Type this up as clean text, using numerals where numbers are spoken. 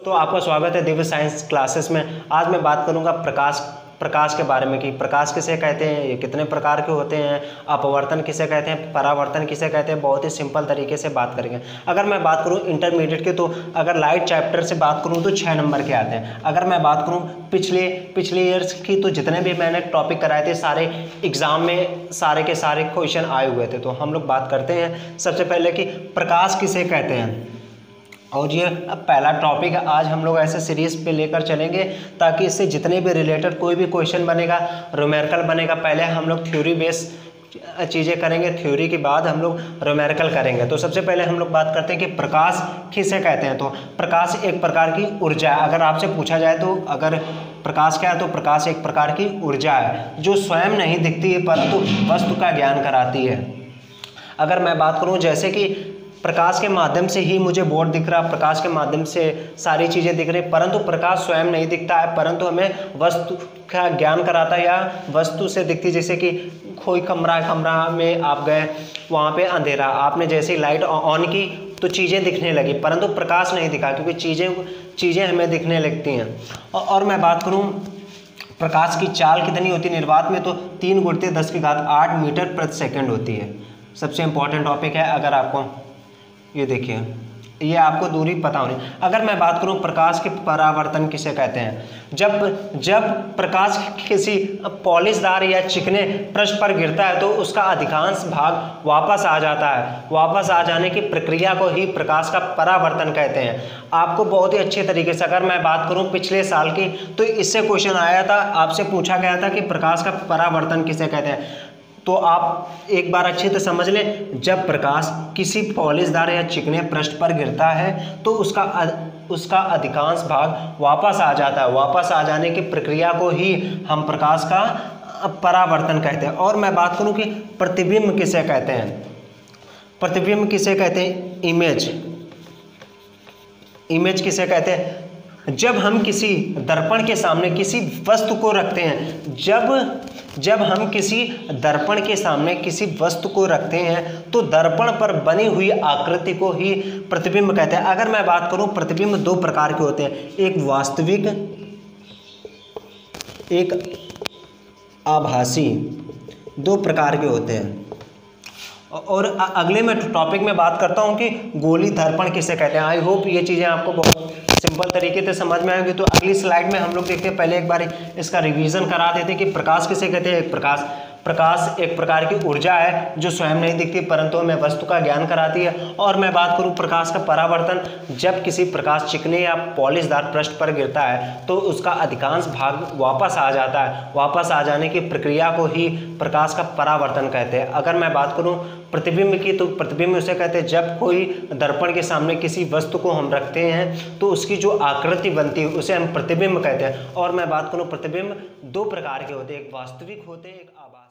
तो आपका स्वागत है दिव्य साइंस क्लासेस में। आज मैं बात करूंगा प्रकाश के बारे में कि प्रकाश किसे कहते हैं, ये कितने प्रकार के होते हैं, अपवर्तन किसे कहते हैं, परावर्तन किसे कहते हैं। बहुत ही सिंपल तरीके से बात करेंगे। अगर मैं बात करूं इंटरमीडिएट के, तो अगर लाइट चैप्टर से बात करूं तो 6 नंबर के आते हैं। अगर मैं बात करूं पिछले ईयर्स की, तो जितने भी मैंने टॉपिक कराए थे सारे एग्जाम में सारे के सारे क्वेश्चन आए हुए थे। तो हम लोग बात करते हैं सबसे पहले कि प्रकाश किसे कहते हैं। और ये पहला टॉपिक है। आज हम लोग ऐसे सीरीज पे लेकर चलेंगे ताकि इससे जितने भी रिलेटेड कोई भी क्वेश्चन बनेगा, न्यूमेरिकल बनेगा, पहले हम लोग थ्योरी बेस चीज़ें करेंगे, थ्योरी के बाद हम लोग न्यूमेरिकल करेंगे। तो सबसे पहले हम लोग बात करते हैं कि प्रकाश किसे कहते हैं। तो प्रकाश एक प्रकार की ऊर्जा है। अगर आपसे पूछा जाए तो अगर प्रकाश क्या है, तो प्रकाश एक प्रकार की ऊर्जा है जो स्वयं नहीं दिखती है परंतु वस्तु का ज्ञान कराती है। अगर मैं बात करूँ जैसे कि प्रकाश के माध्यम से ही मुझे बोर्ड दिख रहा, प्रकाश के माध्यम से सारी चीज़ें दिख रही, परंतु प्रकाश स्वयं नहीं दिखता है परंतु हमें वस्तु का ज्ञान कराता है या वस्तु से दिखती। जैसे कि कोई कमरा में आप गए, वहाँ पे अंधेरा, आपने जैसे ही लाइट ऑन की तो चीज़ें दिखने लगी परंतु प्रकाश नहीं दिखा, क्योंकि चीज़ें हमें दिखने लगती हैं। और मैं बात करूँ प्रकाश की चाल कितनी होती है निर्वात में, तो 3 × 10⁸ मीटर प्रति सेकंड होती है। सबसे इम्पॉर्टेंट टॉपिक है। अगर आपको ये देखिए, ये आपको दूरी पता होनी। अगर मैं बात करूं प्रकाश के परावर्तन किसे कहते हैं, जब प्रकाश किसी पॉलिशदार या चिकने पृष्ठ पर गिरता है तो उसका अधिकांश भाग वापस आ जाता है। वापस आ जाने की प्रक्रिया को ही प्रकाश का परावर्तन कहते हैं। आपको बहुत ही अच्छे तरीके से, अगर मैं बात करूं पिछले साल की, तो इससे क्वेश्चन आया था, आपसे पूछा गया था कि प्रकाश का परावर्तन किसे कहते हैं। तो आप एक बार अच्छे से समझ लें, जब प्रकाश किसी पॉलिशदार या चिकने पृष्ठ पर गिरता है तो उसका अधिकांश भाग वापस आ जाता है। वापस आ जाने की प्रक्रिया को ही हम प्रकाश का परावर्तन कहते हैं। और मैं बात करूं कि प्रतिबिंब किसे कहते हैं। प्रतिबिंब किसे कहते हैं, इमेज किसे कहते हैं। जब हम किसी दर्पण के सामने किसी वस्तु को रखते हैं, जब हम किसी दर्पण के सामने किसी वस्तु को रखते हैं तो दर्पण पर बनी हुई आकृति को ही प्रतिबिंब कहते हैं। अगर मैं बात करूं प्रतिबिंब 2 प्रकार के होते हैं, एक वास्तविक, एक आभासी, 2 प्रकार के होते हैं। और अगले में टॉपिक में बात करता हूं कि गोली दर्पण किसे कहते हैं। आई होप ये चीज़ें आपको बहुत सिंपल तरीके से समझ में आएंगी। तो अगली स्लाइड में हम लोग देखते हैं, पहले एक बार इसका रिवीजन करा देते हैं कि प्रकाश किसे कहते हैं। प्रकाश एक प्रकार की ऊर्जा है जो स्वयं नहीं दिखती परंतु हमें वस्तु का ज्ञान कराती है। और मैं बात करूं प्रकाश का परावर्तन, जब किसी प्रकाश चिकने या पॉलिशदार पृष्ठ पर गिरता है तो उसका अधिकांश भाग वापस आ जाता है। वापस आ जाने की प्रक्रिया को ही प्रकाश का परावर्तन कहते हैं। अगर मैं बात करूं प्रतिबिंब की, तो प्रतिबिंब उसे कहते हैं जब कोई दर्पण के सामने किसी वस्तु को हम रखते हैं तो उसकी जो आकृति बनती है उसे हम प्रतिबिंब कहते हैं। और मैं बात करूं प्रतिबिंब 2 प्रकार के होते हैं, एक वास्तविक होते हैं, एक आभासी।